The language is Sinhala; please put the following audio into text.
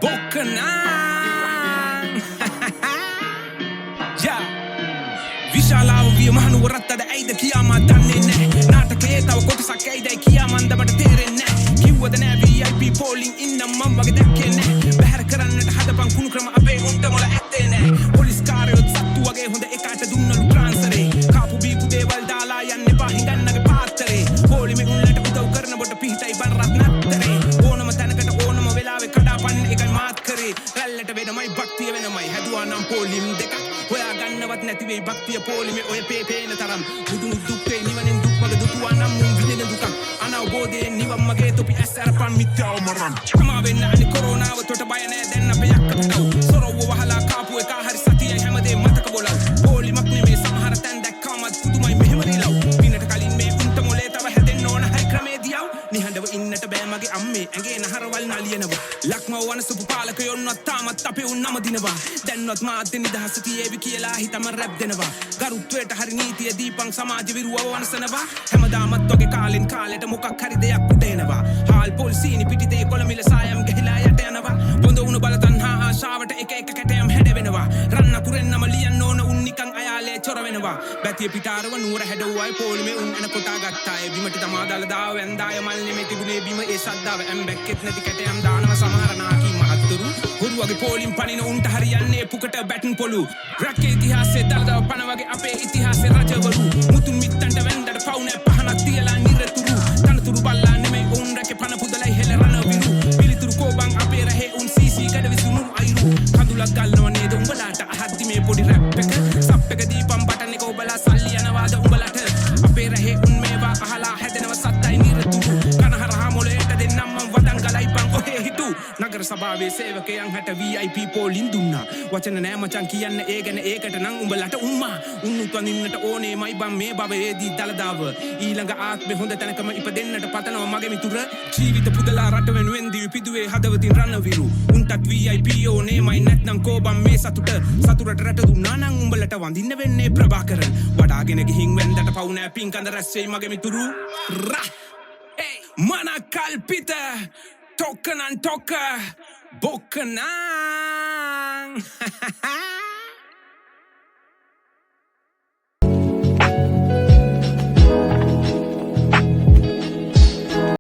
Boccanang Ja විශාලාව විය මහනුවරත්තද ඇයිද කියාමා දන්නේ නෑ නාටකයේ තව කොටසක් ඇයිද කියාමන්ද මට තේරෙන්නේ නෑ කිව්වද නෑ VIP පෝලිං ඉන්නම් මම වගේ දැක්කේ නෑ බහැර කරන්නට හදපන් කුණු ක්‍රම අපේ උන්ට මොල ඇත්තේ නෑ පොලිස් කාර්යොත් සත්තු වගේ හොඳ එකට දුන්නලු ට්‍රාන්ස්ෆරේ කාපු බීපු දේවල් දාලා යන්න එපා හිඟන්නගේ පාත්තරේ පොලිමේ උන්ලට උදව් කරන බොට පිහිටයි බන් රත් නැත්තරේ ඕනම තැනකට ඕනම වෙලාවේ කඩාපන්න එකයි මාත් කරේ රැල්ලට වෙනමයි භක්තිය වෙනමයි හැදුවා නම් පොලිම් දෙකක් හොයා ගන්නවත් නැති වෙයි භක්තිය පොලිමේ ඔය පේන තරම් බුදුන් දුක්ේ නිවනෙන් දුක් වගේ දුටුවා නම් මුන් විඳින දුකක් අනවබෝධයෙන් නිවන් මගේ තොපි ඇස් අරපන් මිත්‍යාව මරන් කමා වෙන්න අනි කොරෝනාව තොට බය නෑ දැන් අපේ යක්කට කව් සොරව්ව වහලා කාපු එක හරි සතියයි හැමදේ මතක බොලව් පොලිමක් නෙමේ සමහර තැන් දැක්කමත් පුදුමයි මෙහෙම රිලව් පිනට කලින් මේ උන්ට මොලේ තව හැදෙන්න ඕන හරි ක්‍රමේ දියව් නිහඬව ඉන්නට බෑ මගේ අම්මේ ඇඟේ නහරවල් නලියනවා ලක්මව වනසපු පාලකයොන්වත් තාමත් අපේ උන් නම දිනවා දැන්වත් මාධ්‍ය නිදහස තියේවි කියලා හිතම රැප් දෙනවා ගරුත්වයට හරි නීතිය දීපන් සමාජ විරුවව වනසනවා හැමදාමත් වගේ කාලෙන් කාලෙට මොකක් හරි දෙයක් උඩ එනවා හාල් පොල් සීනි පිටිතේ කොළමිල සායම් ගහිලා යට යනවා බොඳ උණු බල තණ්හා ආශාවට එක එක කැටයම් හැඩ වෙනවා රන්න කුරෙන්නම ලියන්න ඕන උන් නිකන් අයාලේ චොර වෙනවා බැතිය පිටාරව නුවර හැඩවුවයි පොලිමේ උන් එන කොටා ගත්තාය බිමට තමා දාලා දාව වැන්දාය මල් නෙමෙයි තිබුණේ බිම ඒ ශද්ධාව ඇම්බැක්කෙත් නැති කැටයම් දානව සමහර නාකී මහත්තුරු හුරුවගේ පොලිම් පනින උන්ට හරියන්නේ පුකට බැටන් පොලු රැකේ ඉතිහාසයේ දලදව පන වගේ අපේ ඉතිහාසයේ රජවරු මුතුන් මිත්තන්ට වැන්දට පවුනේ පහනක් තියලා නිරතුරු තනතුරු බල්ලා නෙමෙයි උන් රැකේ පන පුදලයි හෙල රන විරු පිළිතුරු කෝබන් අපේ රහේ උන් සීසී කඩ විසුණු අයිරු කඳුලක් ගල්නව නේද උඹලාට අහද්දි මේ පොඩි රැප් එක සප් එක දීපම් බටන් එක ඔබලා සල්ලි යනවාද උඹලට අපේ රහේ උන් මේවා අහලා හැදෙනව සත්තයි නිරතුරු කනහරහා මොලේට දෙන්නම් මම වදන් ගලයිපන් ඔහේ හිටු නගර සභාවේ සේවකයන් හැට VIP පෝලින් දුන්නා වචන නෑ මචං කියන්න ඒ ගැන ඒකට නම් උඹලට උම්මා උන්නුත් වඳින්නට ඕනේමයි බම් මේ භවයේදී දලදාව ඊළඟ ආත්මෙ හොඳ තැනකම ඉපදෙන්නට පතනවා මගේ මිතුර ජීවිත පුදලා රට වෙනුවෙන් දී පිදුවේ හදවතින් රණවිරු උන්ටත් VIP ඕනේමයි නැත්නම් කෝබම් මේ සතුරට රට දුන්නා නම් උඹලට වඳින්න වෙන්නේ ප්‍රභාකරන් වඩාගෙන ගිහින් වෙන්දට පවු නෑ පින්කඳ රැස් වෙයි මගේ මිතුරු රා මන කල්පිත Tocanan toca, Boccanang